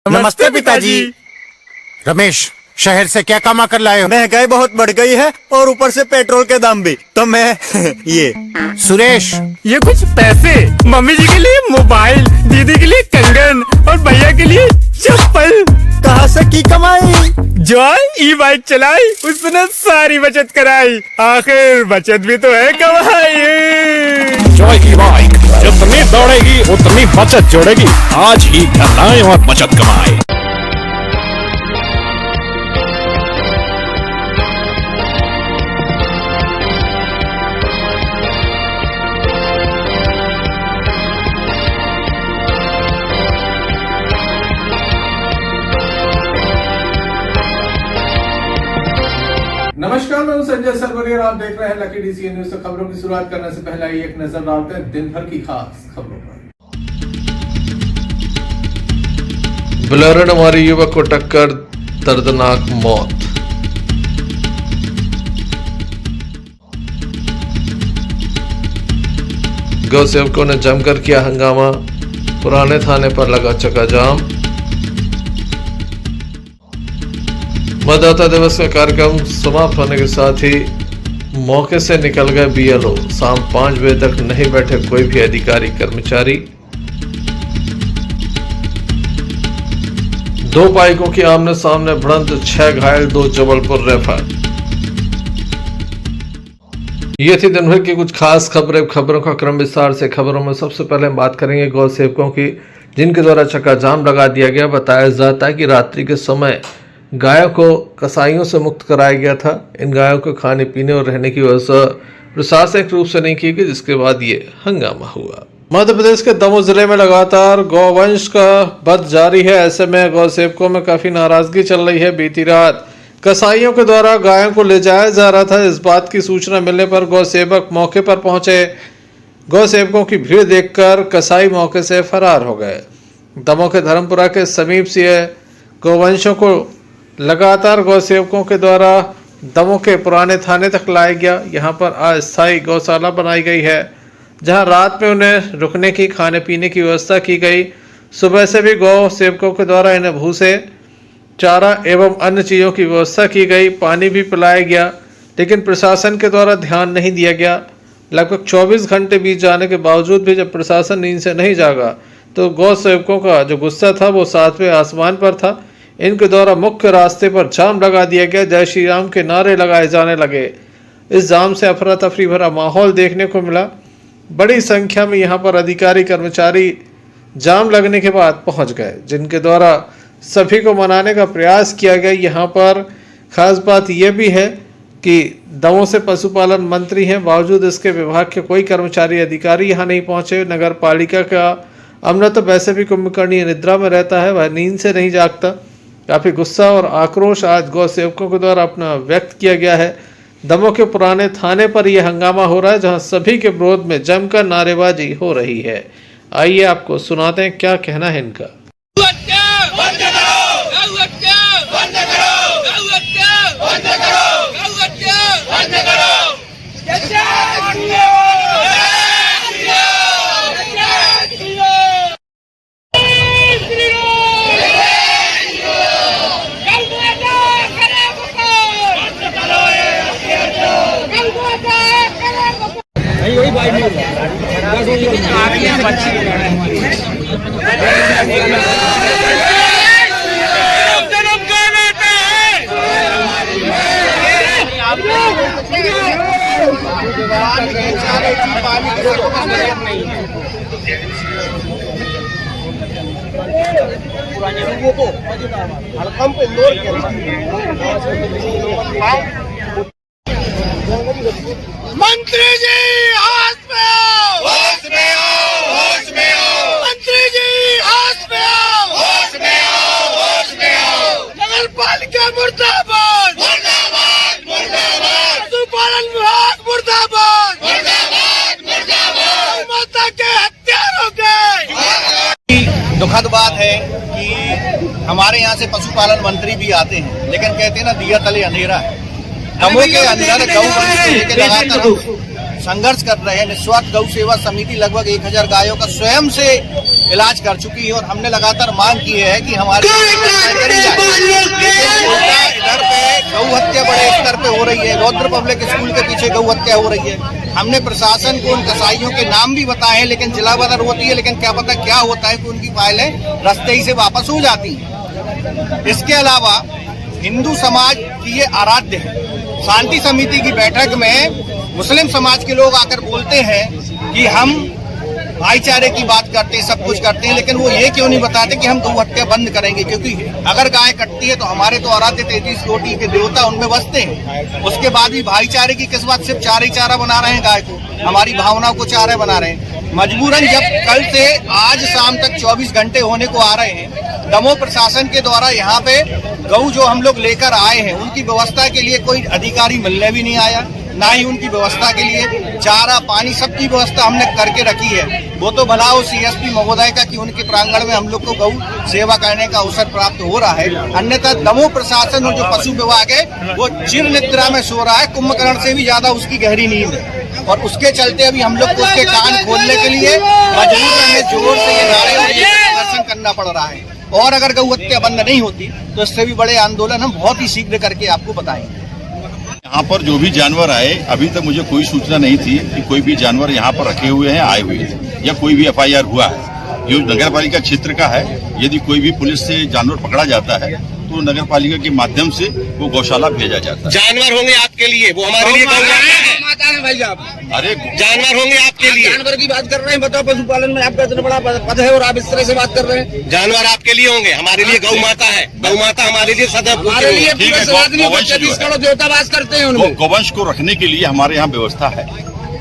नमस्ते पिताजी। रमेश, शहर से क्या कमा कर लाए हो? महंगाई बहुत बढ़ गई है और ऊपर से पेट्रोल के दाम भी, तो मैं ये। सुरेश, ये कुछ पैसे मम्मी जी के लिए मोबाइल, दीदी के लिए कंगन और भैया के लिए चप्पल। कहाँ से की कमाई? जो ई बाइक चलाई उसने सारी बचत कराई, आखिर बचत भी तो है कमाई। जॉय की बाइक जितनी दौड़ेगी उतनी बचत जोड़ेगी। आज ही घर लाएं और बचत कमाएं। नमस्कार, मैं हूं संजय सरवरिया और आप देख रहे हैं लकी डीसीएन न्यूज। तो खबरों की शुरुआत करने से पहले एक नजर डालते हैं दिन भर की खास खबरों पर। बोलेरो ने मारी युवक को टक्कर, दर्दनाक मौत। गौ सेवकों ने जमकर किया हंगामा, पुराने थाने पर लगा चक्काजाम। मतदाता दिवस का कार्यक्रम समाप्त होने के साथ ही मौके से निकल गए बीएलओ। शाम 5 बजे तक नहीं बैठे कोई भी अधिकारी कर्मचारी। 2 बाइकों की आमने सामने भिड़ंत, 6 घायल, 2 जबलपुर रेफर। ये थी दिन भर की कुछ खास खबरें। खबरों का क्रम विस्तार से। खबरों में सबसे पहले हम बात करेंगे गौ सेवकों की, जिनके द्वारा चक्का जाम लगा दिया गया। बताया जाता है कि रात्रि के समय गायों को कसाईयों से मुक्त कराया गया था। इन गायों को खाने पीने और रहने की व्यवस्था प्रशासनिक रूप से नहीं की गई, जिसके बाद ये हंगामा हुआ। मध्य प्रदेश के दमोह जिले में लगातार गौवंश का वध जारी है। ऐसे में गौ सेवकों में काफी नाराजगी चल रही है। बीती रात कसाईयों के द्वारा गायों को ले जाया जा रहा था। इस बात की सूचना मिलने पर गौ सेवक मौके पर पहुंचे। गौ सेवकों की भीड़ देखकर कसाई मौके से फरार हो गए। दमोह के धर्मपुरा के समीप से गौवंशों को लगातार गौ सेवकों के द्वारा दमोह के पुराने थाने तक लाया गया। यहाँ पर अस्थायी गौशाला बनाई गई है, जहाँ रात में उन्हें रुकने की, खाने पीने की व्यवस्था की गई। सुबह से भी गौ सेवकों के द्वारा इन्हें भूसे, चारा एवं अन्य चीज़ों की व्यवस्था की गई। पानी भी पिलाया गया, लेकिन प्रशासन के द्वारा ध्यान नहीं दिया गया। लगभग 24 घंटे बीत जाने के बावजूद भी जब प्रशासन नींद से नहीं जागा, तो गौ सेवकों का जो गुस्सा था वो 7वें आसमान पर था। इनके द्वारा मुख्य रास्ते पर जाम लगा दिया गया। जय श्री राम के नारे लगाए जाने लगे। इस जाम से अफरा तफरी भरा माहौल देखने को मिला। बड़ी संख्या में यहाँ पर अधिकारी कर्मचारी जाम लगने के बाद पहुँच गए, जिनके द्वारा सभी को मनाने का प्रयास किया गया। यहाँ पर खास बात यह भी है कि दमोह से पशुपालन मंत्री हैं, बावजूद इसके विभाग के कोई कर्मचारी अधिकारी यहाँ नहीं पहुँचे। नगर पालिका का अमला तो वैसे भी कुंभकर्णीय निद्रा में रहता है, वह नींद से नहीं जागता। काफ़ी गुस्सा और आक्रोश आज गौ सेवकों के द्वारा अपना व्यक्त किया गया है। दमोह के पुराने थाने पर यह हंगामा हो रहा है, जहां सभी के विरोध में जमकर नारेबाजी हो रही है। आइए आपको सुनाते हैं क्या कहना है इनका। मंत्री जी होश में आओ, होश में आओ, होश में आओ। मंत्री जी होश में आओ, होश में आओ, होश में आओ। नगर पालिका मुर्दाबाद, मुर्दाबाद, मुर्दाबाद। पशुपालन विभाग मुर्दाबाद, मुर्दाबाद, मुर्दाबाद। माता के हत्यारों के। दुखद बात है कि हमारे यहाँ से पशुपालन मंत्री भी आते हैं, लेकिन कहते हैं ना, दिया तले अंधेरा है। दमोह के अंदर गौ वंश को लेकर लगातार संघर्ष कर रहे हैं। निस्वार्थ गौ सेवा समिति लगभग 1000 गायों का स्वयं से इलाज कर चुकी है और हमने लगातार मांग की है कि हमारी करी जाए। लेकिन इधर पे गौ हत्या बड़े स्तर पे हो रही है। रौद्र पब्लिक स्कूल के पीछे गौ हत्या हो रही है। हमने प्रशासन को उन कसाईयों के नाम भी बताए हैं, लेकिन जिला बदर होती है, लेकिन क्या पता क्या होता है कि उनकी फाइलें रास्ते ही से वापस हो जाती हैं। इसके अलावा हिंदू समाज की ये आराध्य है। शांति समिति की बैठक में मुस्लिम समाज के लोग आकर बोलते हैं कि हम भाईचारे की बात करते हैं, सब कुछ करते हैं, लेकिन वो ये क्यों नहीं बताते कि हम गौ हत्या बंद करेंगे, क्योंकि अगर गाय कटती है तो हमारे तो आराध्य 33 कोटि के देवता उनमें बसते हैं। उसके बाद भी भाईचारे की किस बात, सिर्फ चारे चारा बना रहे हैं गाय को, हमारी भावनाओं को चारा बना रहे हैं। मजबूरन जब कल से आज शाम तक 24 घंटे होने को आ रहे हैं, दमोह प्रशासन के द्वारा यहाँ पे गौ जो हम लोग लेकर आए हैं उनकी व्यवस्था के लिए कोई अधिकारी मिलने भी नहीं आया, ना ही उनकी व्यवस्था के लिए चारा पानी सबकी व्यवस्था हमने करके रखी है। वो तो भला हो CSP महोदय का कि उनके प्रांगण में हम लोग को गौ सेवा करने का अवसर प्राप्त हो रहा है। अन्यथा दमोह प्रशासन और जो पशु विभाग है वो चिर निद्रा में सो रहा है। कुंभकर्ण से भी ज्यादा उसकी गहरी नींद है और उसके चलते अभी हम लोग को उसके कान खोलने के लिए मजबूर हमें जोर से ये नारे और ये प्रदर्शन करना पड़ रहा है। और अगर गौ हत्या बंद नहीं होती तो इससे भी बड़े आंदोलन हम बहुत ही शीघ्र करके आपको बताएंगे। यहाँ पर जो भी जानवर आए, अभी तक मुझे कोई सूचना नहीं थी कि कोई भी जानवर यहाँ पर रखे हुए हैं, आए हुए हैं या कोई भी FIR हुआ है। ये नगर पालिका क्षेत्र का है। यदि कोई भी पुलिस से जानवर पकड़ा जाता है तो नगर पालिका के माध्यम से वो गौशाला भेजा जाता है। जानवर होंगे आपके लिए, वो हमारे लिए माता है भाई साहब। अरे जानवर होंगे आपके लिए, जानवर की बात कर रहे हैं। बताओ, पशुपालन में आपका इतना बड़ा पद है और आप इस तरह से बात कर रहे हैं। जानवर आपके लिए होंगे, हमारे लिए गौ माता है। गौ माता हमारे लिए सदैव हमारे लिए देवता वास करते हैं। उनको गौवंश को रखने के लिए हमारे यहाँ व्यवस्था है।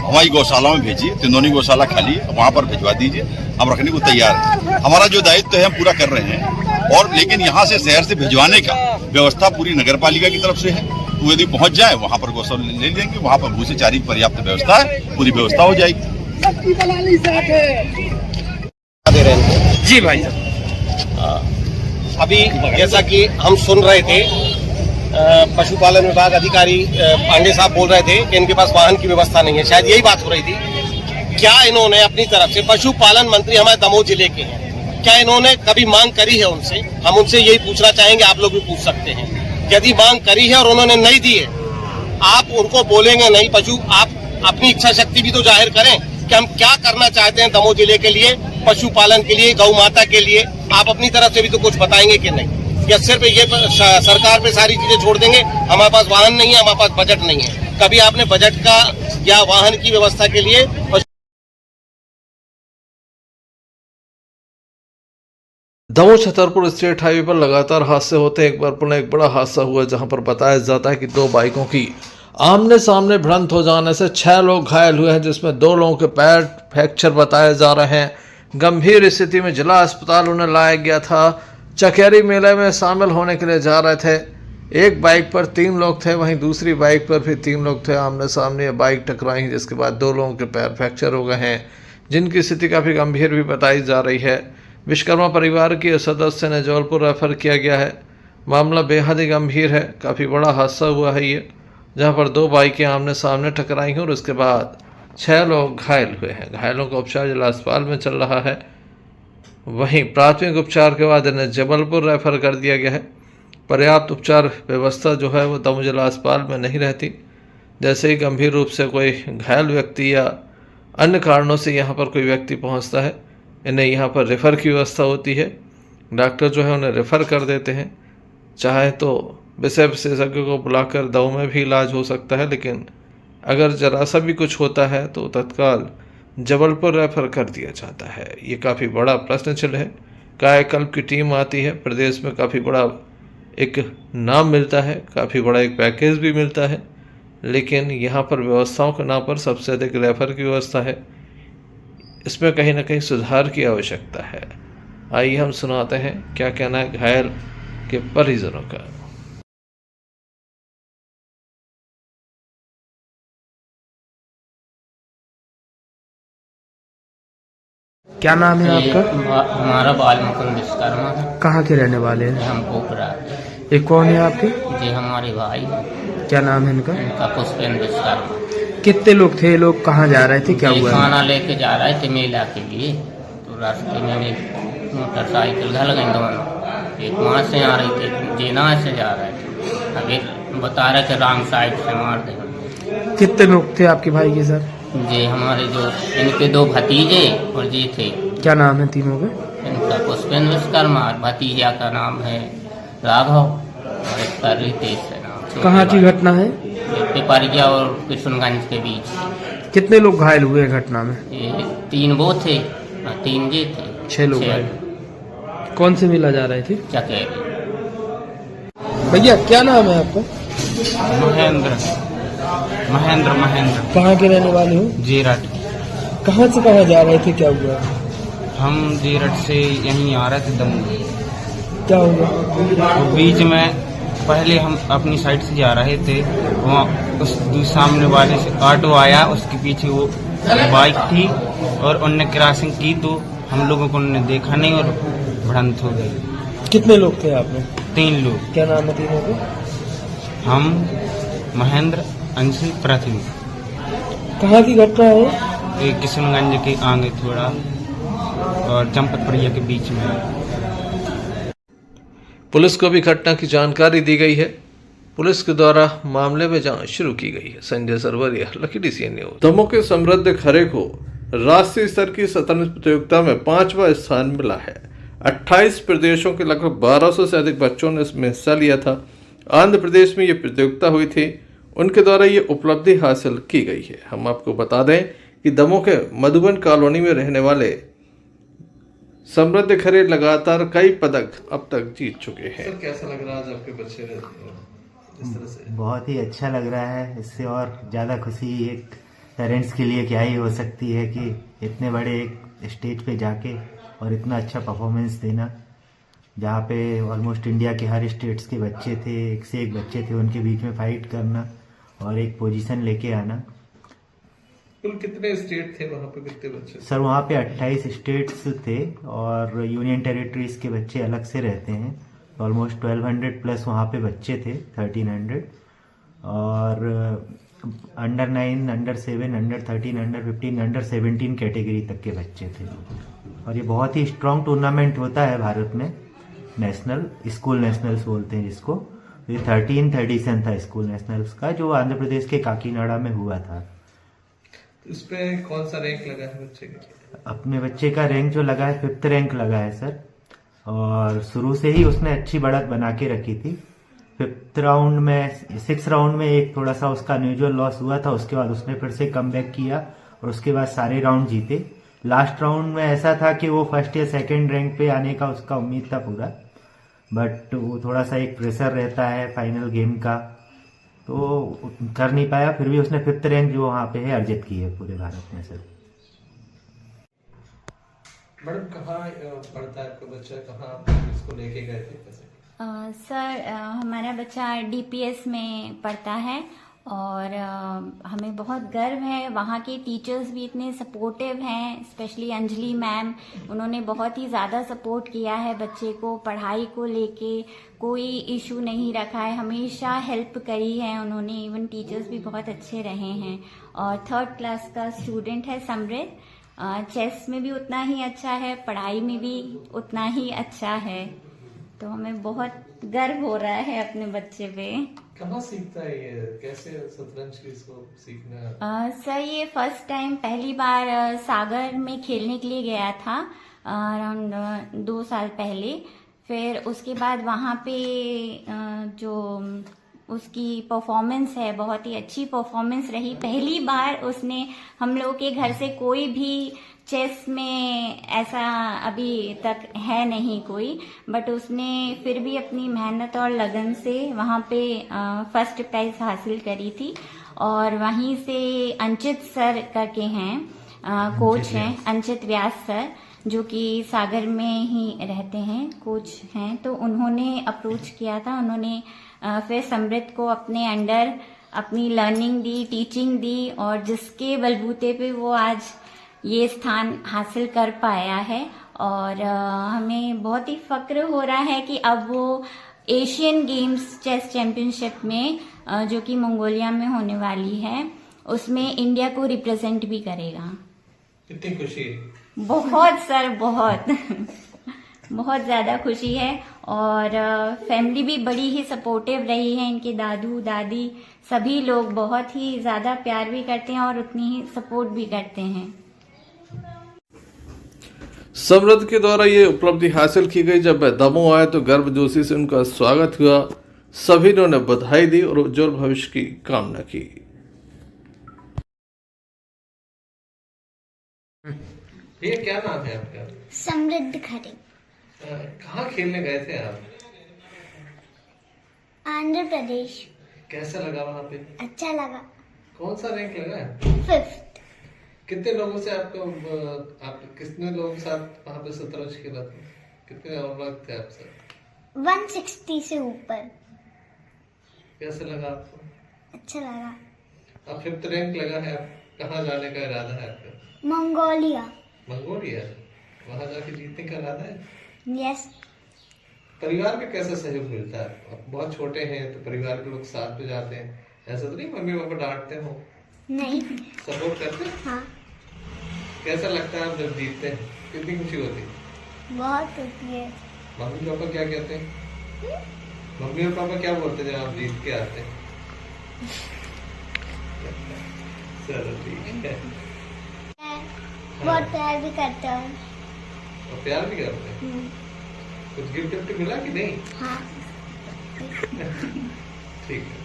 हमारी गौशाला में भेजिए, तिंदोनी गौशाला खाली है, वहाँ पर भिजवा दीजिए, हम रखने को तैयार हैं। हमारा जो दायित्व है हम पूरा कर रहे हैं। और लेकिन यहाँ से शहर से भिजवाने का व्यवस्था पूरी नगर पालिका की तरफ से है। तो यदि पहुँच जाए वहाँ पर गौशाला ले लेंगे, वहाँ पर भूसे चारी की पर्याप्त व्यवस्था है, पूरी व्यवस्था हो जाएगी। जी भाई, अभी जैसा कि हम सुन रहे थे, पशुपालन विभाग अधिकारी पांडे साहब बोल रहे थे कि इनके पास वाहन की व्यवस्था नहीं है। शायद यही बात हो रही थी। क्या इन्होंने अपनी तरफ से, पशुपालन मंत्री हमारे दमोह जिले के हैं, क्या इन्होंने कभी मांग करी है उनसे? हम उनसे यही पूछना चाहेंगे, आप लोग भी पूछ सकते हैं। यदि मांग करी है और उन्होंने नहीं दी है, आप उनको बोलेंगे नहीं पशु, आप अपनी इच्छा शक्ति भी तो जाहिर करें कि हम क्या करना चाहते हैं दमोह जिले के लिए, पशुपालन के लिए, गौ माता के लिए। आप अपनी तरफ से भी तो कुछ बताएंगे कि नहीं, या सिर्फ ये सरकार पे सारी चीजें छोड़ देंगे? हमारे पास वाहन नहीं है, हमारे पास बजट नहीं है। कभी आपने बजट का या वाहन की व्यवस्था के लिए दमोह छतरपुर स्टेट हाईवे पर लगातार हादसे होते हैं। एक बार पुनः एक बड़ा हादसा हुआ जहां पर बताया जाता है कि 2 बाइकों की आमने सामने भिड़ंत हो जाने से 6 लोग घायल हुए हैं, जिसमें 2 लोगों के पैर फ्रैक्चर बताए जा रहे हैं। गंभीर स्थिति में जिला अस्पताल उन्हें लाया गया था। चकेरी मेले में शामिल होने के लिए जा रहे थे। एक बाइक पर 3 लोग थे, वहीं दूसरी बाइक पर भी 3 लोग थे। आमने सामने बाइक टकराई, जिसके बाद 2 लोगों के पैर फ्रैक्चर हो गए हैं, जिनकी स्थिति काफ़ी गंभीर भी बताई जा रही है। विश्वकर्मा परिवार के सदस्य ने जबलपुर रेफर किया गया है। मामला बेहद ही गंभीर है। काफ़ी बड़ा हादसा हुआ है ये, जहां पर 2 बाइकें आमने सामने टकराई हैं और उसके बाद 6 लोग घायल हुए हैं। घायलों का उपचार जिला अस्पताल में चल रहा है। वहीं प्राथमिक उपचार के बाद इन्हें जबलपुर रेफर कर दिया गया है। पर्याप्त उपचार व्यवस्था जो है वो दमोह जिला अस्पताल में नहीं रहती। जैसे ही गंभीर रूप से कोई घायल व्यक्ति या अन्य कारणों से यहाँ पर कोई व्यक्ति पहुँचता है, इन्हें यहाँ पर रेफ़र की व्यवस्था होती है। डॉक्टर जो है उन्हें रेफ़र कर देते हैं। चाहे तो विषय विशेषज्ञ को बुलाकर दमोह में भी इलाज हो सकता है, लेकिन अगर जरा सा भी कुछ होता है तो तत्काल जबलपुर रेफ़र कर दिया जाता है। ये काफ़ी बड़ा प्रश्न चिन्ह है। कायाकल्प की टीम आती है, प्रदेश में काफ़ी बड़ा एक नाम मिलता है, काफ़ी बड़ा एक पैकेज भी मिलता है, लेकिन यहाँ पर व्यवस्थाओं के नाम पर सबसे अधिक रेफ़र की व्यवस्था है। इसमें कहीं ना कहीं सुधार की आवश्यकता है। आइए हम सुनाते हैं क्या कहना है घायल के परिजनों का। क्या नाम है आपका? हमारा बाल मुकुंद विश्वकर्मा है। कहाँ के रहने वाले हैं? हम पोखरा। ये कौन है आपके? जी हमारे भाई। क्या नाम है इनका? इनका पुष्पेंद्र विश्वकर्मा। कितने लोग थे, लोग कहाँ जा रहे थे, क्या ये हुआ? खाना लेके जा रहे थे मेला के लिए, तो रास्ते में भी मोटरसाइकिल घल गई दोनों, एक वहाँ से आ रही थी, जीना से जा रहे थे, अभी बता रहे थे रॉन्ग साइड से मार देंगे। कितने लोग थे आपके भाई के साथ? ये हमारे जो इनके दो भतीजे और जी थे। क्या नाम है तीनों के? इनका पुष्पेंद्र विश्वकर्मा, भतीजा का नाम है राघव और एक का रितेश है नाम। कहाँ की घटना है? पिपरिया और किशनगंज के बीच। कितने लोग घायल हुए घटना में? ये 3 वो थे और 3 ये थे। 6 लोग घायल। कौन से मेला जा रहे थे? चकेरी। भैया क्या नाम है आपका? महेंद्र। कहाँ के रहने वाले हो? जीरट। कहाँ से कहाँ जा रहे थे, क्या हुआ? हम जीरट से यहीं आ रहे थे दमू। क्या हुआ? तो बीच में पहले हम अपनी साइड से जा रहे थे, वहाँ उस सामने वाले से ऑटो आया, उसके पीछे वो बाइक थी और उनने क्रॉसिंग की, तो हम लोगों को उन्होंने देखा नहीं और भिड़ंत हो गई। कितने लोग थे आप में? 3 लोग। क्या नाम है तीनों के? हम, महेंद्र, अंशु, पृथ्वी। कहाँ की घटना है? ये किशनगंज के आगे थोड़ा और चंपतपुरिया के बीच में। पुलिस को भी घटना की जानकारी दी गई है। पुलिस के द्वारा मामले में जांच शुरू की गई है। Sanjay Sarwaria, Lucky DCN news. Damoh के समृद्ध खरे को राष्ट्रीय स्तर की शतरंज प्रतियोगिता में 5वां स्थान मिला है। 28 प्रदेशों के लगभग 1200 से अधिक बच्चों ने इसमें हिस्सा लिया था। आंध्र प्रदेश में ये प्रतियोगिता हुई थी, उनके द्वारा ये उपलब्धि हासिल की गई है। हम आपको बता दें कि दमोह के मधुबन कॉलोनी में रहने वाले समृद्ध खरे लगातार कई पदक अब तक जीत चुके हैं। सर, कैसा लग रहा है आज आपके बच्चे इस तरह से? बहुत ही अच्छा लग रहा है। इससे और ज़्यादा खुशी एक पेरेंट्स के लिए क्या ही हो सकती है कि इतने बड़े एक स्टेज पे जाके और इतना अच्छा परफॉर्मेंस देना, जहाँ पे ऑलमोस्ट इंडिया के हर स्टेट्स के बच्चे थे, एक से एक बच्चे थे, उनके बीच में फाइट करना और एक पोजीशन लेके आना। कुल कितने स्टेट थे वहाँ पे, कितने बच्चे? सर वहाँ पे 28 स्टेट्स थे और यूनियन टेरिटरीज के बच्चे अलग से रहते हैं। ऑलमोस्ट 1200 प्लस वहाँ पे बच्चे थे, 1300, और under 9, under 7, under 13, under 15, under 17 category तक के बच्चे थे। और ये बहुत ही स्ट्रॉन्ग टूर्नामेंट होता है भारत में, नेशनल स्कूल नेशनल्स बोलते हैं जिसको। ये 13th एडिशन था स्कूल नेशनल्स का, जो आंध्र प्रदेश के काकीनाडा में हुआ था। इस पे कौन सा रैंक लगा है बच्चे का? अपने बच्चे का रैंक जो लगा है 5th रैंक लगा है सर, और शुरू से ही उसने अच्छी बढ़त बना के रखी थी। 6th राउंड में एक थोड़ा सा उसका अनयूजुअल लॉस हुआ था, उसके बाद उसने फिर से कमबैक किया और उसके बाद सारे राउंड जीते। लास्ट राउंड में ऐसा था कि वो 1st या 2nd रैंक पे आने का उसका उम्मीद था पूरा, बट वो थोड़ा सा एक प्रेशर रहता है फाइनल गेम का, तो कर नहीं पाया। फिर भी उसने 5th रैंक जो वहाँ पे है अर्जित की है पूरे भारत में सर। मैडम, कहाँ पढ़ता है आपका बच्चा, कहाँ इसको लेके गए थे? सर हमारा बच्चा DPS में पढ़ता है और हमें बहुत गर्व है। वहाँ के टीचर्स भी इतने सपोर्टिव हैं, स्पेशली अंजलि मैम, उन्होंने बहुत ही ज़्यादा सपोर्ट किया है बच्चे को, पढ़ाई को लेके कोई इशू नहीं रखा है, हमेशा हेल्प करी है उन्होंने। इवन टीचर्स भी बहुत अच्छे रहे हैं। और 3rd क्लास का स्टूडेंट है समृद्ध, चेस में भी उतना ही अच्छा है, पढ़ाई में भी उतना ही अच्छा है, तो हमें बहुत गर्व हो रहा है अपने बच्चे पे। कहाँ सीखता है ये, कैसे शतरंज इसको सीखना? सर ये फर्स्ट टाइम पहली बार सागर में खेलने के लिए गया था अराउंड 2 साल पहले। फिर उसके बाद वहाँ पे जो उसकी परफॉर्मेंस है, बहुत ही अच्छी परफॉर्मेंस रही। पहली बार उसने, हम लोग के घर से कोई भी चेस में ऐसा अभी तक है नहीं कोई, बट उसने फिर भी अपनी मेहनत और लगन से वहाँ पे 1st प्राइज हासिल करी थी। और वहीं से अंचित सर करके हैं, कोच हैं, अंचित व्यास सर, जो कि सागर में ही रहते हैं, कोच हैं, तो उन्होंने अप्रोच किया था। उन्होंने फिर समृद्ध को अपने अंडर अपनी लर्निंग दी, टीचिंग दी, और जिसके बलबूते पे वो आज ये स्थान हासिल कर पाया है। और हमें बहुत ही फक्र हो रहा है कि अब वो एशियन गेम्स चेस चैंपियनशिप में जो कि मंगोलिया में होने वाली है, उसमें इंडिया को रिप्रेजेंट भी करेगा। कितनी खुशी है? बहुत सर, बहुत बहुत ज्यादा खुशी है। और फैमिली भी बड़ी ही सपोर्टिव रही है, इनके दादू दादी सभी लोग बहुत ही ज्यादा प्यार भी करते हैं और उतनी ही सपोर्ट भी करते हैं। समृद्ध के द्वारा ये उपलब्धि हासिल की गई। जब वह दमोह आए तो गर्मजोशी से उनका स्वागत हुआ। सभी ने उन्हें बधाई दी और उज्जवल भविष्य की कामना की। ये क्या नाम है आपका? समृद्ध खरे। कहाँ खेलने गए थे आप? आंध्र प्रदेश। कैसा लगा वहाँ पे? अच्छा लगा। कौन सा रैंक लगा है? 5th। कितने लोगों से आप कितने लोगों के साथ वहाँ पे शतरंज खेला था? कितने और लोग थे आप सर? 160 से ऊपर। कैसा लगा आपको? अच्छा लगा। अब 5th रैंक लगा है, आप कहाँ जाने का इरादा है आपका? मंगोलिया। मंगोलिया? वहाँ जाके जीतने का इरादा है? यस। परिवार का कैसा सहयोग मिलता है? आप बहुत छोटे हैं तो परिवार के लोग साथ में जाते हैं, ऐसा तो नहीं मम्मी पापा डांटते हो? नहीं। सपोर्ट करते हैं? हाँ। कैसा लगता है आप जब जीतते हैं? कितनी खुशी होती है? बहुत होती है। मम्मी पापा क्या कहते हैं? मम्मी और पापा क्या बोलते हैं जब आप जीत के आते हैं? चलो ठीक है। बहुत प्यार भी करता हूँ। और प्यार भी करते हैं? कुछ गिफ्ट मिला कि नहीं? हाँ। ठीक है।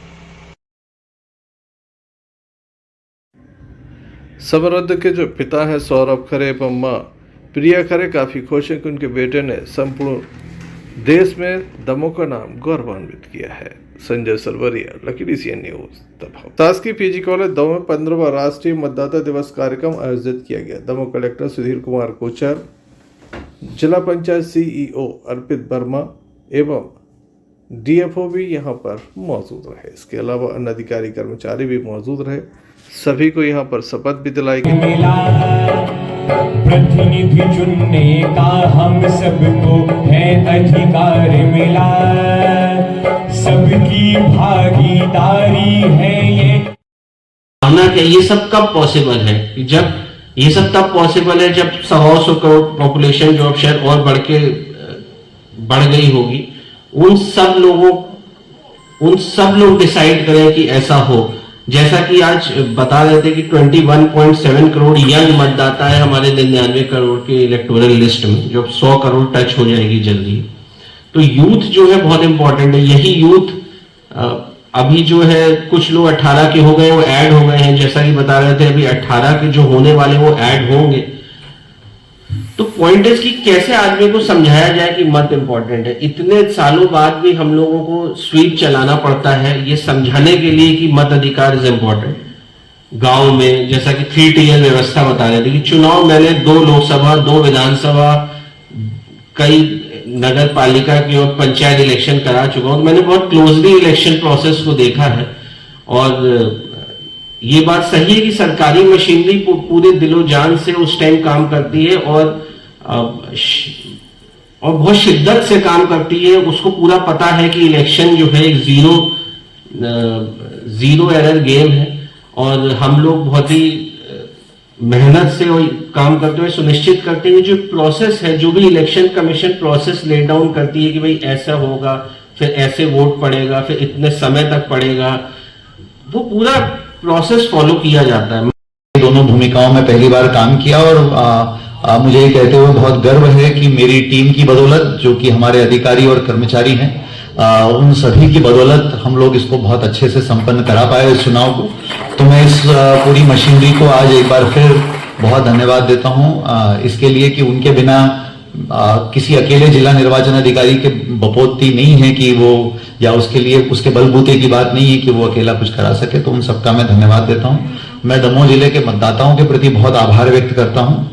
समृद्ध के जो पिता हैं सौरभ खरे एवं मां प्रिया खरे काफी खुश हैं कि उनके बेटे ने संपूर्ण देश में दमोह का नाम गौरवान्वित किया है। Sanjay Sarwaria, Lucky DCN news, Damoh. शासकीय PG कॉलेज दमोह में 15वां राष्ट्रीय मतदाता दिवस कार्यक्रम आयोजित किया गया। दमोह कलेक्टर सुधीर कुमार कोचर, जिला पंचायत CEO अर्पित वर्मा एवं DFO भी यहाँ पर मौजूद रहे। इसके अलावा अन्य अधिकारी कर्मचारी भी मौजूद रहे। सभी को यहाँ पर शपथ भी दिलाई गई। प्रतिनिधि चुनने का हम सबको है अधिकार मिला, सबकी भागीदारी है ये। ये सब कब पॉसिबल है? जब ये सब तब पॉसिबल है जब 100 करोड़ पॉपुलेशन जो अब शायद और बढ़ गई होगी, उन सब लोग डिसाइड करें कि ऐसा हो। जैसा कि आज बता रहे थे कि 21.7 करोड़ यंग मतदाता है हमारे 99 करोड़ के इलेक्टोरल लिस्ट में, जो 100 करोड़ टच हो जाएगी जल्दी। तो यूथ जो है बहुत इंपॉर्टेंट है। यही यूथ अभी जो है कुछ लोग 18 के हो गए, वो ऐड हो गए हैं। जैसा कि बता रहे थे अभी 18 के जो होने वाले वो ऐड होंगे। तो पॉइंट है कि कैसे आदमी को समझाया जाए कि मत इंपॉर्टेंट है। इतने सालों बाद भी हम लोगों को स्वीप चलाना पड़ता है ये समझाने के लिए कि मत अधिकार इज इंपॉर्टेंट। गांव में जैसा कि 3 टियर व्यवस्था बता रहे थे कि चुनाव मैंने 2 लोकसभा, 2 विधानसभा, कई नगर पालिका की और पंचायत इलेक्शन करा चुका हूं। मैंने बहुत क्लोजली इलेक्शन प्रोसेस को देखा है और ये बात सही है कि सरकारी मशीनरी पूरे दिलो जान से उस टाइम काम करती है और बहुत शिद्दत से काम करती है। उसको पूरा पता है कि इलेक्शन जो है एक जीरो एरर गेम है और हम लोग बहुत ही मेहनत से काम करते हुए सुनिश्चित करते हैं जो प्रोसेस है, जो भी election commission process lay down करती है कि भाई ऐसा होगा, फिर ऐसे वोट पड़ेगा, फिर इतने समय तक पड़ेगा, वो पूरा प्रोसेस फॉलो किया जाता है। दोनों भूमिकाओं में पहली बार काम किया और मुझे ये कहते हुए बहुत गर्व है कि मेरी टीम की बदौलत, जो कि हमारे अधिकारी और कर्मचारी हैं, उन सभी की बदौलत हम लोग इसको बहुत अच्छे से संपन्न करा पाए इस चुनाव को। तो मैं इस पूरी मशीनरी को आज एक बार फिर बहुत धन्यवाद देता हूं इसके लिए कि उनके बिना किसी अकेले जिला निर्वाचन अधिकारी के बपोती नहीं है कि वो, या उसके लिए उसके बलबूते की बात नहीं है कि वो अकेला कुछ करा सके। तो उन सबका मैं धन्यवाद देता हूं। मैं दमोह जिले के मतदाताओं के प्रति बहुत आभार व्यक्त करता हूं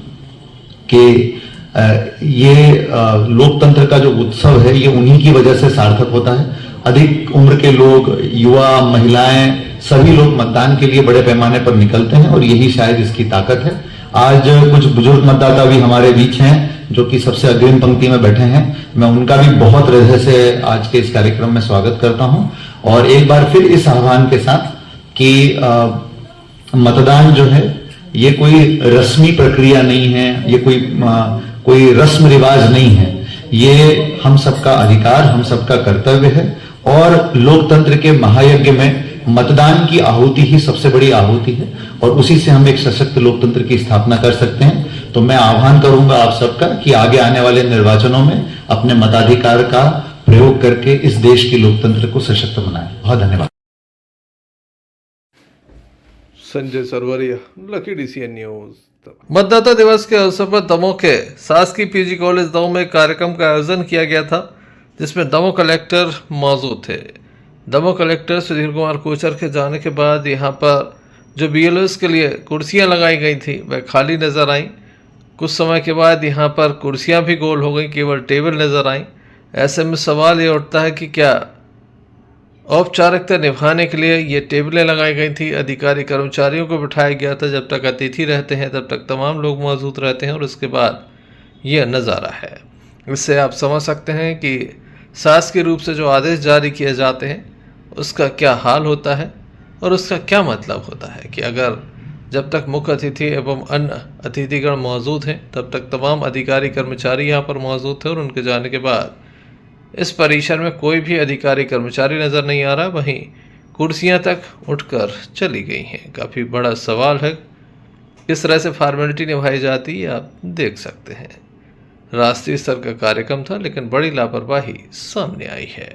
कि ये लोकतंत्र का जो उत्सव है ये उन्हीं की वजह से सार्थक होता है। अधिक उम्र के लोग, युवा, महिलाएं, सभी लोग मतदान के लिए बड़े पैमाने पर निकलते हैं और यही शायद इसकी ताकत है। आज कुछ बुजुर्ग मतदाता भी हमारे बीच हैं जो कि सबसे अग्रिम पंक्ति में बैठे हैं। मैं उनका भी बहुत हृदय से आज के इस कार्यक्रम में स्वागत करता हूं और एक बार फिर इस आह्वान के साथ कि मतदान जो है ये कोई रस्मी प्रक्रिया नहीं है, ये कोई रस्म रिवाज नहीं है, ये हम सबका अधिकार, हम सबका कर्तव्य है। और लोकतंत्र के महायज्ञ में मतदान की आहुति ही सबसे बड़ी आहुति है और उसी से हम एक सशक्त लोकतंत्र की स्थापना कर सकते हैं। तो मैं आह्वान करूंगा आप सबका कि आगे आने वाले निर्वाचनों में अपने मताधिकार का प्रयोग करके इस देश के लोकतंत्र को सशक्त बनाएं। बहुत धन्यवाद। Sanjay Sarwaria, Lucky DCN news. मतदाता दिवस के अवसर पर दमोह के शासकीय PG कॉलेज दमोह में कार्यक्रम का आयोजन किया गया था, जिसमें दमोह कलेक्टर मौजूद थे। दमोह कलेक्टर सुधीर कुमार कोचर के जाने के बाद यहाँ पर जो BLOs के लिए कुर्सियाँ लगाई गई थी वह खाली नज़र आईं। कुछ समय के बाद यहाँ पर कुर्सियाँ भी गोल हो गई, केवल टेबल नज़र आईं। ऐसे में सवाल ये उठता है कि क्या औपचारिकता निभाने के लिए ये टेबलें लगाई गई थी, अधिकारी कर्मचारियों को बिठाया गया था। जब तक अतिथि रहते हैं तब तक तमाम लोग मौजूद रहते हैं और उसके बाद यह नज़ारा है। इससे आप समझ सकते हैं कि शासकीय रूप से जो आदेश जारी किए जाते हैं उसका क्या हाल होता है और उसका क्या मतलब होता है कि अगर जब तक मुख्य अतिथि एवं अन्य अतिथिगण मौजूद हैं तब तक तमाम अधिकारी कर्मचारी यहाँ पर मौजूद थे और उनके जाने के बाद इस परिसर में कोई भी अधिकारी कर्मचारी नज़र नहीं आ रहा, वहीं कुर्सियां तक उठकर चली गई हैं। काफ़ी बड़ा सवाल है किस तरह से फॉर्मेलिटी निभाई जाती है, आप देख सकते हैं। राष्ट्रीय स्तर का कार्यक्रम था लेकिन बड़ी लापरवाही सामने आई है।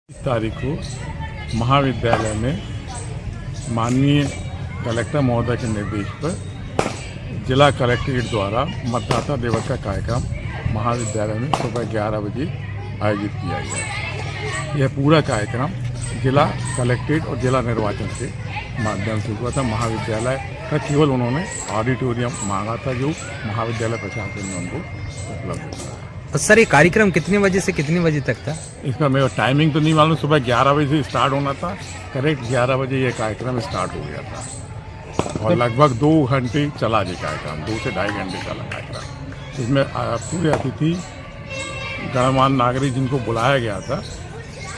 तारीख को महाविद्यालय में माननीय कलेक्टर महोदय के निर्देश पर जिला कलेक्ट्रेट द्वारा मतदाता दिवस का कार्यक्रम महाविद्यालय में सुबह 11 बजे आयोजित किया गया। यह पूरा कार्यक्रम जिला कलेक्ट्रेट और जिला निर्वाचन के माध्यम से हुआ था। महाविद्यालय का केवल उन्होंने ऑडिटोरियम मांगा था जो महाविद्यालय प्रशासन ने उनको उपलब्ध कराया। तो सर ये कार्यक्रम कितने बजे से कितने बजे तक था? इसका मेरा टाइमिंग तो नहीं मालूम, सुबह 11 बजे से स्टार्ट होना था, करेक्ट 11 बजे ये कार्यक्रम स्टार्ट हो गया था और लगभग 2 घंटे चला ये कार्यक्रम, 2 से 2.5 घंटे चला कार्यक्रम। इसमें पूरे अतिथि गणमान्य नागरिक जिनको बुलाया गया था,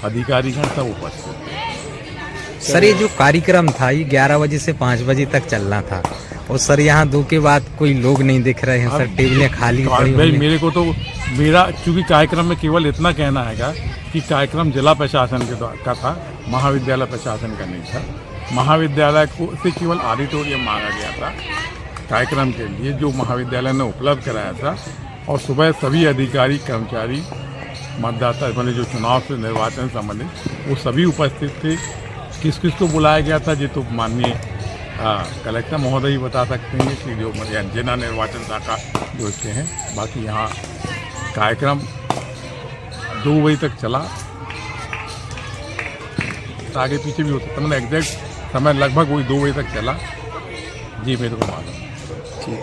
अधिकारीगण सब उपस्थित थे। सर ये जो कार्यक्रम था ये 11 बजे से 5 बजे तक चलना था और सर यहाँ 2 के बाद कोई लोग नहीं दिख रहे हैं सर, टेबलें खाली पड़ी हुई हैं। मेरे को तो मेरा चूंकि कार्यक्रम में केवल इतना कहना है कि कार्यक्रम जिला प्रशासन का था, महाविद्यालय प्रशासन का नहीं था। महाविद्यालय को से केवल ऑडिटोरियम मांगा गया था कार्यक्रम के लिए जो महाविद्यालय ने उपलब्ध कराया था और सुबह सभी अधिकारी कर्मचारी मतदाता मतलब जो चुनाव से निर्वाचन संबंधित वो सभी उपस्थित थे। किस किस को बुलाया गया था ये तो माननीय कलेक्टर महोदय ही बता सकते हैं कि जो जिला निर्वाचन शाखा जो इसके हैं। बाकी यहाँ कार्यक्रम 2 बजे तक चला, आगे पीछे भी हो सकता, मतलब एग्जैक्ट समय लगभग वही 2 बजे तक चला जी, मेरे को मालूम।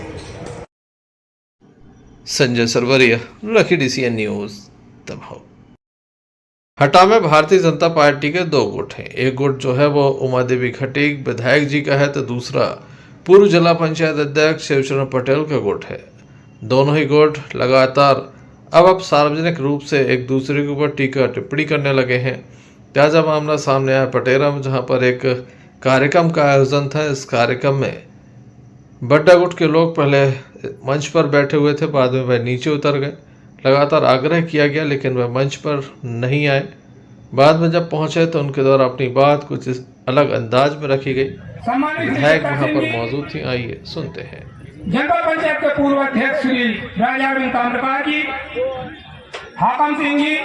Sanjay Sarwaria, Lucky DCN news Damoh. Hatta में भारतीय जनता पार्टी के 2 गुट हैं। एक गुट जो है वो उमा देवी खटीक विधायक जी का है तो दूसरा पूर्व जिला पंचायत अध्यक्ष शिवचरण पटेल का गुट है। दोनों ही गुट लगातार अब सार्वजनिक रूप से एक दूसरे के ऊपर टीका टिप्पणी करने लगे हैं। ताज़ा मामला सामने आया पटेरा में, जहां पर एक कार्यक्रम का आयोजन था। इस कार्यक्रम में बड्डा गुट के लोग पहले मंच पर बैठे हुए थे, बाद में वह नीचे उतर गए। लगातार आग्रह किया गया लेकिन वह मंच पर नहीं आए। बाद में जब पहुंचे तो उनके द्वारा अपनी बात कुछ इस अलग अंदाज में रखी गई। विधायक वहां पर मौजूद थी, आइए सुनते हैं। जनपद पंचायत के पूर्व अध्यक्ष श्री राजा अरविंद ताम्रपाल जी, हाकम सिंह जी,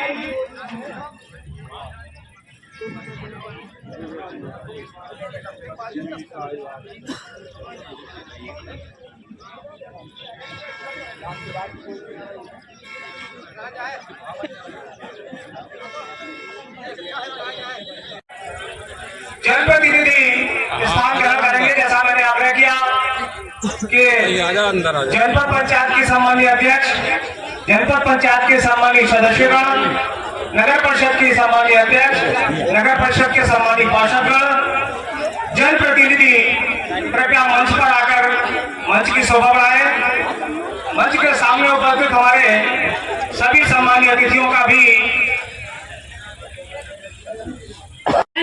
जनप्रतिनिधि स्थान ग्रहण करेंगे। जैसा मैंने आग्रह किया कि जनपद पंचायत के सम्मानीय अध्यक्ष, जनपद पंचायत के सम्मानीय सदस्यगण, नगर परिषद के सम्मानीय अध्यक्ष, नगर परिषद के सम्मानीय पार्षदगण, जनप्रतिनिधि कृपया मंच पर आकर मंच की शोभा बढ़ाएं। मंच के सामने उपस्थित हमारे सभी सम्मानीय अतिथियों का भी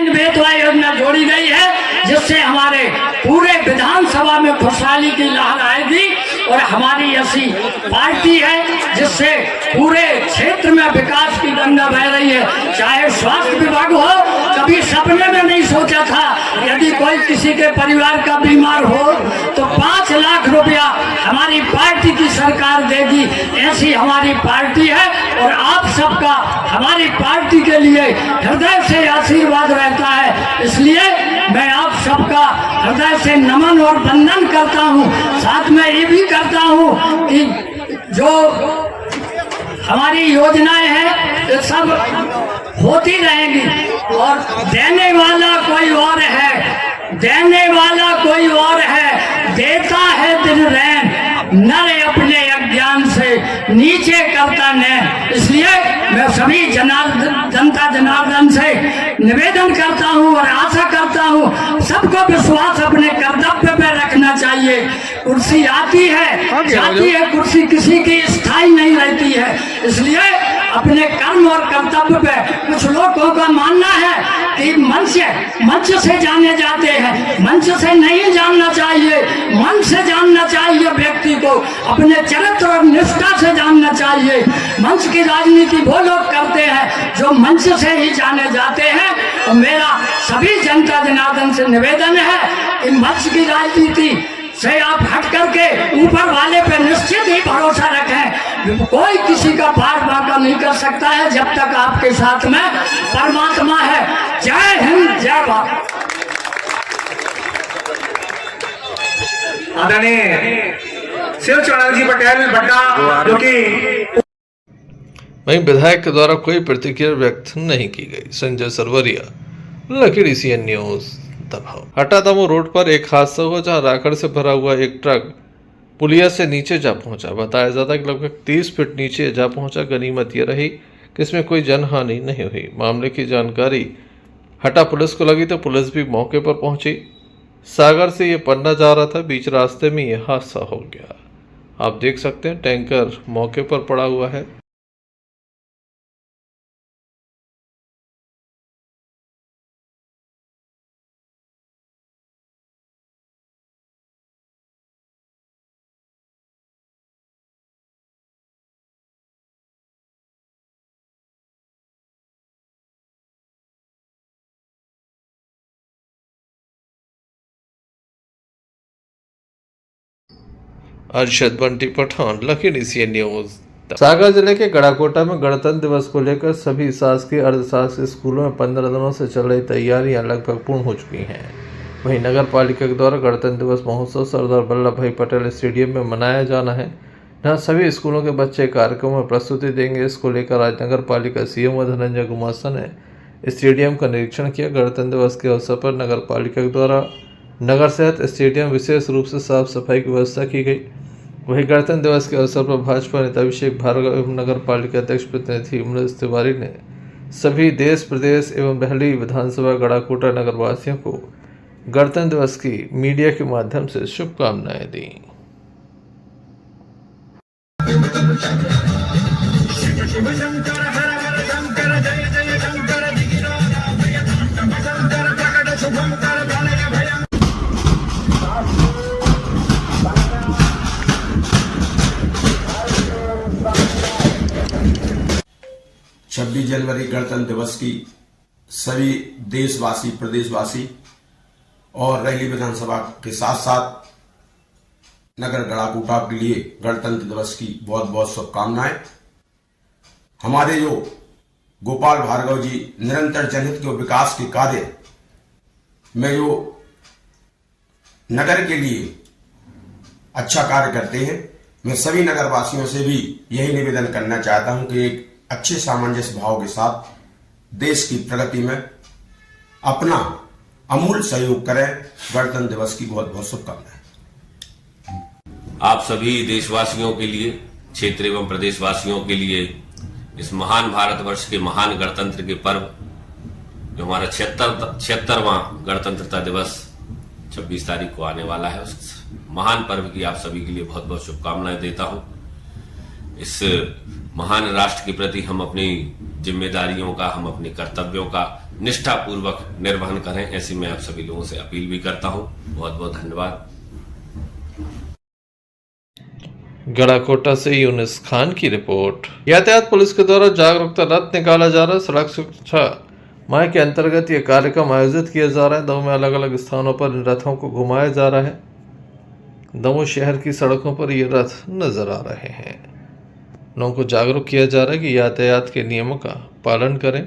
बेतवा योजना जोड़ी गई है, जिससे हमारे पूरे विधानसभा में खुशहाली की लहर आएगी और हमारी ऐसी पार्टी है जिससे पूरे क्षेत्र में विकास की गंगा बह रही है। चाहे स्वास्थ्य विभाग हो, कभी सपने में नहीं सोचा था यदि कोई किसी के परिवार का बीमार हो तो 5 लाख रुपया हमारी पार्टी की सरकार देगी। ऐसी हमारी पार्टी है और आप सबका हमारी पार्टी के लिए हृदय से आशीर्वाद रहता है। इसलिए मैं आप सबका हृदय से नमन और वंदन करता हूँ। साथ में ये भी करता हूँ कि जो हमारी योजनाएं हैं ये सब होती रहेंगी और देने वाला कोई और है, देने वाला कोई और है, देता है दिन रैन, नर अपने अज्ञान से नीचे करता नैन। इसलिए मैं सभी जनता जनार्दन से निवेदन करता हूं और आशा करता हूं सबको विश्वास अपने कर्तव्य पे रखना चाहिए। कुर्सी आती है जाती है, कुर्सी किसी की स्थायी नहीं रहती है। इसलिए अपने कर्म और कर्तव्य पे कुछ लोगों का मानना है कि मंच से जाने जाते हैं, मंच से नहीं जानना चाहिए, मन से जानना चाहिए। व्यक्ति को अपने चरित्र और निष्ठा से जानना चाहिए। मंच की राजनीति वो लोग करते हैं जो मंच से ही जाने जाते हैं। और मेरा सभी जनता जनार्दन से निवेदन है कि मंच की राजनीति से आप हट करके ऊपर वाले पे निश्चित ही भरोसा रखें। कोई किसी का पार बाका नहीं कर सकता है जब तक आपके साथ में परमात्मा है। जय हिंद, जय भारत। आदरणीय शिव चरण जी पटेल बट्टा, जो कि वहीं विधायक के द्वारा कोई प्रतिक्रिया व्यक्त नहीं की गई। Sanjay Sarwaria, Lucky DCN news, दबाव। हटा दमोह रोड पर एक हादसा हुआ जहां राखड़ से भरा हुआ एक ट्रक पुलिया से नीचे जा पहुंचा। बताया जाता है कि लगभग 30 फीट नीचे जा पहुंचा। गनीमत यह रही कि इसमें कोई जनहानि नहीं हुई। मामले की जानकारी हटा पुलिस को लगी तो पुलिस भी मौके पर पहुंची। सागर से ये पन्ना जा रहा था, बीच रास्ते में यह हादसा हो गया। आप देख सकते हैं टैंकर मौके पर पड़ा हुआ है। Arshad Bunty Pathan, lucky DCN news. Sagar जिले के गड़ाकोटा में गणतंत्र दिवस को लेकर सभी शासकीय अर्धशासकीय स्कूलों में 15 दिनों से चल रही तैयारियां लगभग पूर्ण हो चुकी हैं। वहीं नगर पालिका के द्वारा गणतंत्र दिवस महोत्सव सरदार वल्लभ भाई पटेल स्टेडियम में मनाया जाना है, जहाँ सभी स्कूलों के बच्चे कार्यक्रम में प्रस्तुति देंगे। इसको लेकर आज नगर पालिका CMO धनंजय गुमास्ता ने स्टेडियम का निरीक्षण किया। गणतंत्र दिवस के अवसर पर नगर पालिका के द्वारा नगर सहित स्टेडियम विशेष रूप से साफ सफाई की व्यवस्था की गई। वहीं गणतंत्र दिवस के अवसर पर भाजपा नेता अभिषेक भार्गव एवं नगर पालिका अध्यक्ष प्रतिनिधि अमृत तिवारी ने सभी देश प्रदेश एवं बहली विधानसभा गड़ाकोटा नगर वासियों को गणतंत्र दिवस की मीडिया के माध्यम से शुभकामनाएं दी। जनवरी गणतंत्र दिवस की सभी देशवासी, प्रदेशवासी और रैली विधानसभा के साथ साथ नगर गढ़ाकोटा के लिए गणतंत्र दिवस की बहुत बहुत शुभकामनाएं। हमारे जो गोपाल भार्गव जी निरंतर जनहित के विकास के कार्य में जो नगर के लिए अच्छा कार्य करते हैं, मैं सभी नगरवासियों से भी यही निवेदन करना चाहता हूं कि एक अच्छे सामंजस्य भाव के साथ देश की प्रगति में अपना अमूल्य सहयोग करें। गणतंत्र दिवस की बहुत बहुत शुभकामनाएं। आप सभी देशवासियों के लिए, क्षेत्र एवं प्रदेशवासियों के लिए इस महान भारतवर्ष के महान गणतंत्र के पर्व, जो हमारा 76वां गणतंत्रता दिवस 26 तारीख को आने वाला है, उस महान पर्व की आप सभी के लिए बहुत बहुत शुभकामनाएं देता हूं। इस महान राष्ट्र के प्रति हम अपनी जिम्मेदारियों का, हम अपने कर्तव्यों का निष्ठापूर्वक निर्वहन करें, ऐसी मैं आप सभी लोगों से अपील भी करता हूं। बहुत बहुत धन्यवाद। गढ़ाकोटा से यूनिस खान की रिपोर्ट। यातायात पुलिस के द्वारा जागरूकता रथ निकाला जा रहा है। सड़क सुरक्षा माह के अंतर्गत ये कार्यक्रम आयोजित किया जा रहा है। दमोह में अलग अलग स्थानों पर इन रथों को घुमाया जा रहा है। दमोह शहर की सड़कों पर ये रथ नजर आ रहे हैं। लोगों को जागरूक किया जा रहा है कि यातायात के नियमों का पालन करें।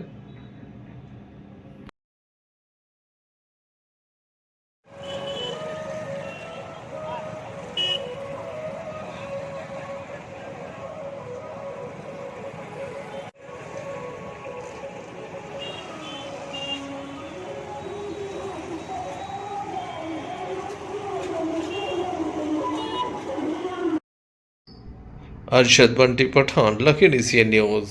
Arshad Bunty Pathan, lucky DCN news.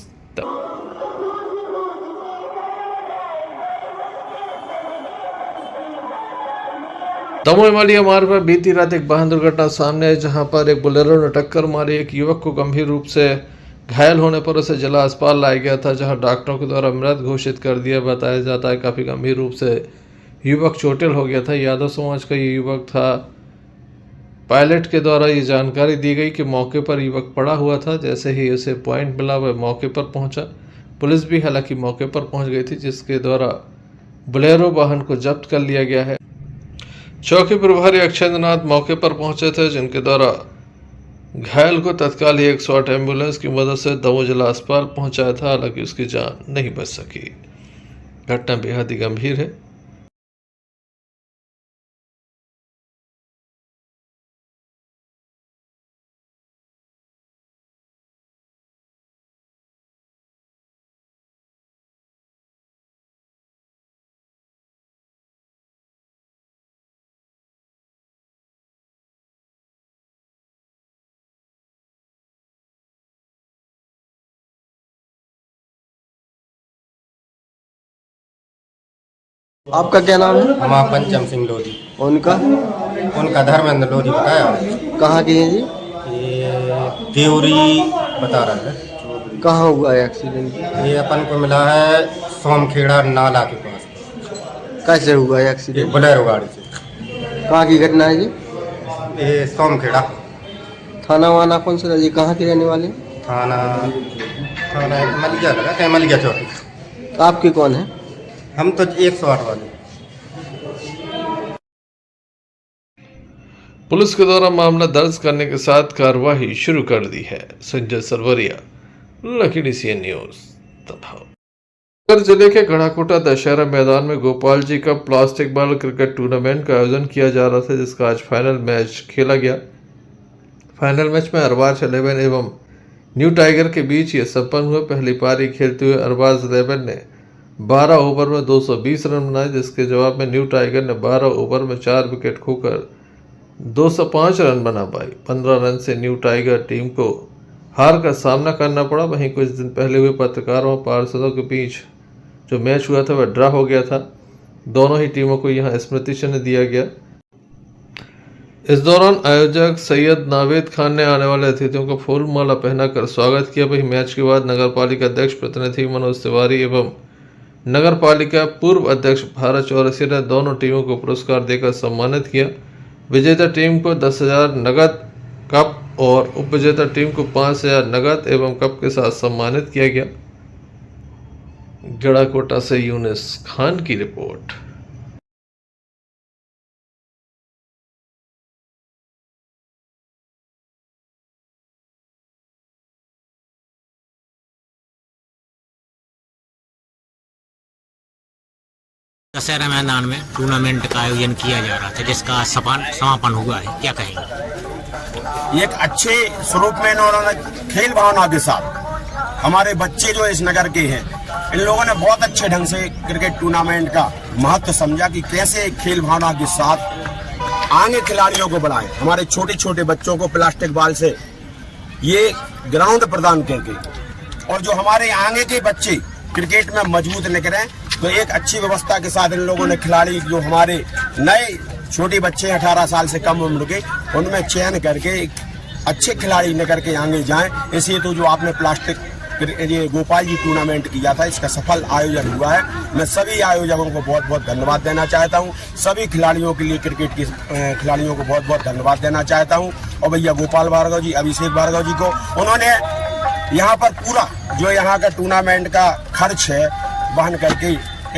Damoh Himalaya मार्ग पर बीती रात एक वाहन दुर्घटना सामने आई, जहां पर एक बोलेरो ने टक्कर मारी। एक युवक को गंभीर रूप से घायल होने पर उसे जिला अस्पताल लाया गया था, जहां डॉक्टरों के द्वारा मृत घोषित कर दिया। बताया जाता है काफी गंभीर रूप से युवक चोटिल हो गया था। यादव समाज का ये युवक था। पायलट के द्वारा ये जानकारी दी गई कि मौके पर युवक पड़ा हुआ था। जैसे ही उसे पॉइंट मिला वह मौके पर पहुंचा। पुलिस भी हालांकि मौके पर पहुंच गई थी, जिसके द्वारा बोलेरो वाहन को जब्त कर लिया गया है। चौकी प्रभारी अक्षय नाथ मौके पर पहुंचे थे, जिनके द्वारा घायल को तत्काल ही 108 एम्बुलेंस की मदद से दमोह जिला अस्पताल पहुंचाया था। हालांकि उसकी जान नहीं बच सकी। घटना बेहद ही गंभीर है। आपका क्या नाम है? हमारा पंचम सिंह लोधी। उनका धर्मेंद्र लोधी बताया। कहाँ के हैं जी? ये देवरी बता रहा है। कहाँ हुआ है एक्सीडेंट? ये अपन को मिला है सोमखेड़ा नाला के पास। कैसे हुआ है एक्सीडेंट? बोलेरो गाड़ी से। कहाँ की घटना है जी? ये सोमखेड़ा। थाना वाना कौन सा जी? कहाँ के रहने वाले? थाना मलिया लगा क्या? मलिया चौकी। आपके कौन है? हम तो 108 वाले। पुलिस के द्वारा मामला दर्ज करने के साथ कार्रवाई शुरू कर दी है। Sanjay Sarwaria, Lucky DCN news. तथा जिले के गढ़ाकोटा दशहरा मैदान में गोपाल जी का प्लास्टिक बॉल क्रिकेट टूर्नामेंट का आयोजन किया जा रहा था, जिसका आज फाइनल मैच खेला गया। फाइनल मैच में अरबाज 11 एवं न्यू टाइगर के बीच ये संपन्न हुआ। पहली पारी खेलते हुए अरबाज 11 ने 12 ओवर में 220 रन बनाए, जिसके जवाब में न्यू टाइगर ने 12 ओवर में 4 विकेट खोकर 205 रन बना पाई। 15 रन से न्यू टाइगर टीम को हार का सामना करना पड़ा। वहीं कुछ दिन पहले हुए पत्रकारों और पार्षदों के बीच जो मैच हुआ था वह ड्रा हो गया था। दोनों ही टीमों को यहां स्मृति चिन्ह दिया गया। इस दौरान आयोजक सैयद नावेद खान ने आने वाले अतिथियों को फूल माला पहनाकर स्वागत किया। वहीं मैच के बाद नगर पालिका अध्यक्ष प्रतिनिधि मनोज तिवारी एवं नगर पालिका पूर्व अध्यक्ष भारत चौरसिया ने दोनों टीमों को पुरस्कार देकर सम्मानित किया। विजेता टीम को 10,000 नगद कप और उपविजेता टीम को 5,000 नगद एवं कप के साथ सम्मानित किया गया। गड़ाकोटा से यूनिस खान की रिपोर्ट। दशहरा मैदान में टूर्नामेंट का आयोजन किया जा रहा था, जिसका समापन हुआ है, क्या कहेंगे? एक अच्छे स्वरूप में इन्होंने खेल भावना के साथ हमारे बच्चे जो इस नगर के हैं, इन लोगों ने बहुत अच्छे ढंग से क्रिकेट टूर्नामेंट का महत्व समझा कि कैसे खेल भावना के साथ आगे खिलाड़ियों को बढ़ाएं। हमारे छोटे छोटे बच्चों को प्लास्टिक बॉल से ये ग्राउंड प्रदान करके, और जो हमारे आगे के बच्चे क्रिकेट में मजबूत निकले, तो एक अच्छी व्यवस्था के साथ इन लोगों ने खिलाड़ी जो हमारे नए छोटे बच्चे 18 साल से कम उम्र के, उनमें चयन करके अच्छे खिलाड़ी निकल के आगे जाएं। इसलिए तो जो आपने प्लास्टिक ये गोपाल जी टूर्नामेंट किया था, इसका सफल आयोजन हुआ है। मैं सभी आयोजकों को बहुत बहुत धन्यवाद देना चाहता हूं। सभी खिलाड़ियों के लिए, क्रिकेट के खिलाड़ियों को बहुत बहुत धन्यवाद देना चाहता हूं। और भैया गोपाल भार्गव जी, अभिषेक भार्गव जी को, उन्होंने यहाँ पर पूरा जो यहाँ का टूर्नामेंट का खर्च है वहन करके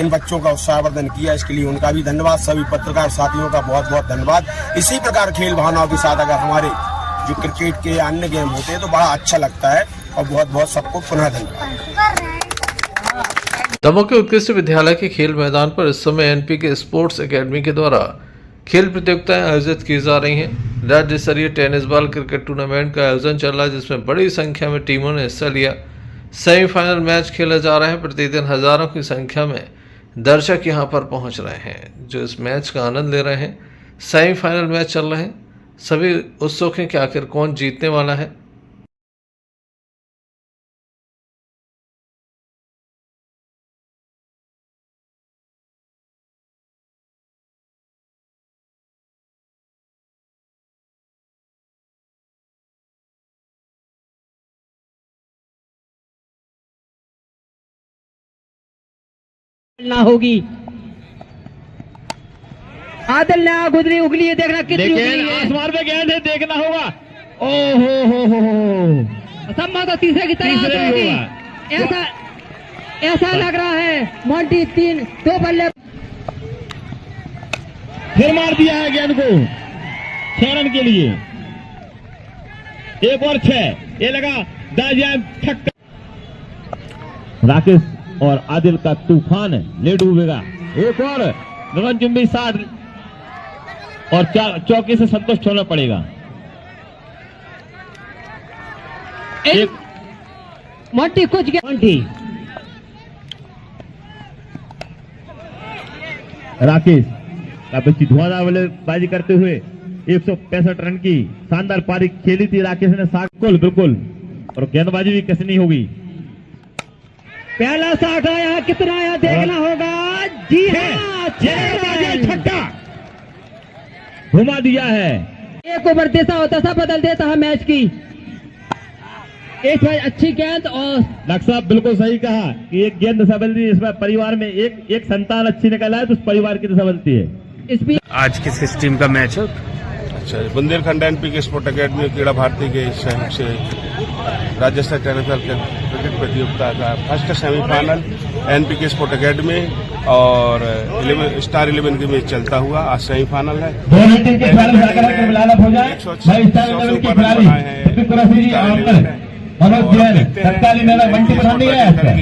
इन बच्चों का उत्साहवर्धन किया, इसके लिए उनका भी धन्यवाद। सभी पत्रकार साथियों का बहुत बहुत धन्यवाद। इसी प्रकार खेल भावनाओं के साथ अगर हमारे जो क्रिकेट के अन्य गेम होते हैं तो बड़ा अच्छा लगता है। और बहुत बहुत सबको पुनः धन्यवाद। दमोह के उत्कृष्ट विद्यालय के खेल मैदान पर इस समय एनपीके स्पोर्ट्स एकेडमी के द्वारा खेल प्रतियोगिताएं आयोजित की जा रही हैं। राज्य स्तरीय टेनिस बॉल क्रिकेट टूर्नामेंट का आयोजन चल रहा है, जिसमें बड़ी संख्या में टीमों ने हिस्सा लिया। सेमीफाइनल मैच खेले जा रहे हैं। प्रतिदिन हजारों की संख्या में दर्शक यहां पर पहुंच रहे हैं, जो इस मैच का आनंद ले रहे हैं। सेमीफाइनल मैच चल रहे हैं, सभी उत्सुक हैं कि आखिर कौन जीतने वाला है। ना होगी। आदिल ने गुजरी उगली है, देखना कितनी उगली है। आसमान में गेंद है, देखना होगा। ओहो सम्मा तो तीसरे की तरफ होगी। ऐसा लग रहा है मोंटी 2 बल्ले फिर मार दिया है गेंद को 6 रन के लिए। 1 और 6 ये लगा छक्का। राकेश और आदिल का तूफान ले डूबेगा। एक और गगनचुंबी 60 और चौके से संतुष्ट होना पड़ेगा। एक मोंटी कुछ गया। मोंटी राकेश काफी धुआंधार बल्लेबाजी करते हुए 165 रन की शानदार पारी खेली थी राकेश ने। बिल्कुल और गेंदबाजी भी कसनी होगी। पहला 60 आया, कितना आया देखना होगा। जी हाँ, छक्का घुमा दिया है। एक ओवर जैसा होता सा बदल देता है मैच की। एक अच्छी गेंद और डॉक्टर साहब बिल्कुल सही कहा कि एक गेंद दशा बनती है। इसमें परिवार में एक संतान अच्छी निकल आए तो उस परिवार की दशा बनती है। इसमें आज किस टीम का मैच है? अच्छा, बुंदेलखंड एनपीके स्पोर्ट अकेडमी क्रीड़ा भारती के सहयोग से राज्य स्तरीय टेनिस क्रिकेट प्रतियोगिता का first semifinal NPK sport academy और 11 के बीच चलता हुआ आज सेमीफाइनल है।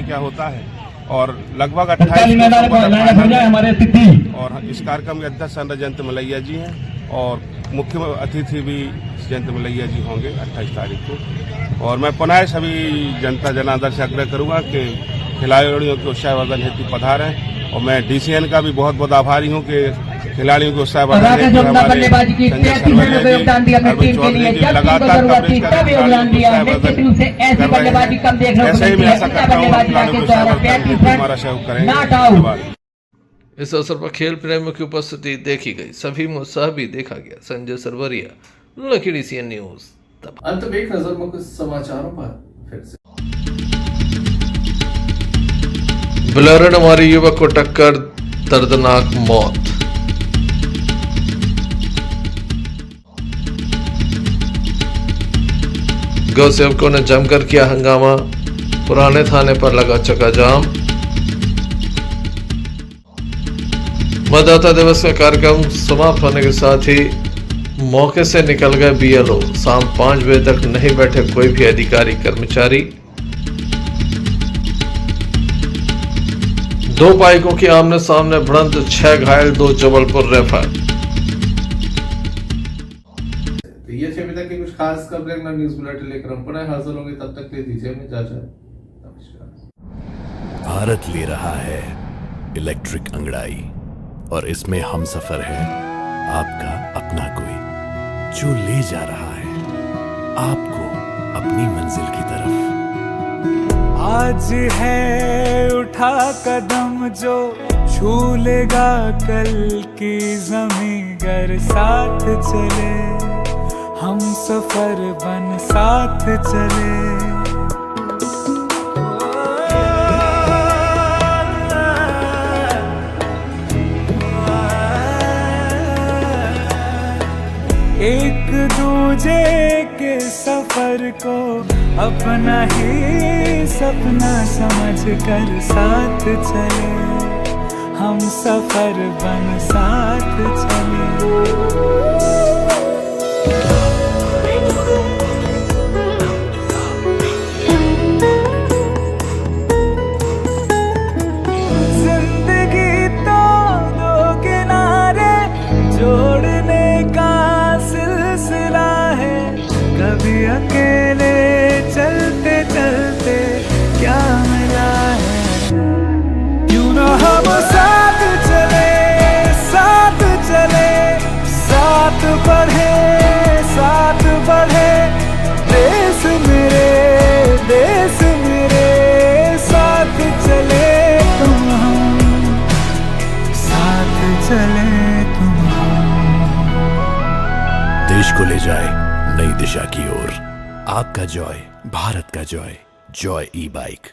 क्या होता है और लगभग 28 हमारे अतिथि और इस कार्यक्रम के अध्यक्ष जयंत मलैया जी हैं और मुख्य अतिथि भी जयंत मलैया जी होंगे 28 तारीख को। और मैं पुनः सभी जनता जनार्दन से आग्रह करूंगा कि खिलाड़ियों के उत्साहवर्धन हेतु पधारें। और मैं डीसीएन का भी बहुत बहुत आभारी हूं कि खिलाड़ियों के उत्साहवर्धन लगातार ऐसे ही मैं आशा करता हूँ खिलाड़ियों को हमारा सहयोग करेंगे। इस अवसर पर खेल प्रेमियों की उपस्थिति देखी गई, सभी में उत्साह भी देखा गया। Sanjay Sarwaria, Lucky DCN news. अंत में एक नजर में कुछ समाचारों पर फिर से। बोलेरो ने मारी युवक को टक्कर, दर्दनाक मौत। गौ सेवकों ने जमकर किया हंगामा, पुराने थाने पर लगा चक्का जाम। मतदाता दिवस का कार्यक्रम समाप्त होने के साथ ही मौके से निकल गए बीएलओ। शाम 5 बजे तक नहीं बैठे कोई भी अधिकारी कर्मचारी। 2 बाइकों की आमने सामने भिड़ंत, 6 घायल, 2 जबलपुर रेफर। तो ये अभी तक की कुछ खास खबरें न्यूज बुलेटिन लेकर हम पुनः हाजिर होंगे, तब तक ले दीजिए हमें इजाजत। नमस्कार। भारत ले रहा है इलेक्ट्रिक अंगड़ाई और इसमें हम सफर है आपका अपना कोई, जो ले जा रहा है आपको अपनी मंजिल की तरफ। आज है उठा कदम जो छू लेगा कल की ज़मीं, गर साथ चले हम सफर बन साथ चले। एक दूजे के सफर को अपना ही सपना समझ कर साथ चले, हम सफर बन साथ चले। जिंदगी तो 2 किनारे जोड़ने का सिलसिला है, कभी अकेले चलते चलते क्या मिला है। क्यों ना हम साथ चले साथ चले, साथ बढ़े देश मेरे साथ चले तुम हम, साथ चले तुम हम। देश को ले जाए नई दिशा की ओर, आपका जॉय, भारत का जॉय, जॉय ई बाइक।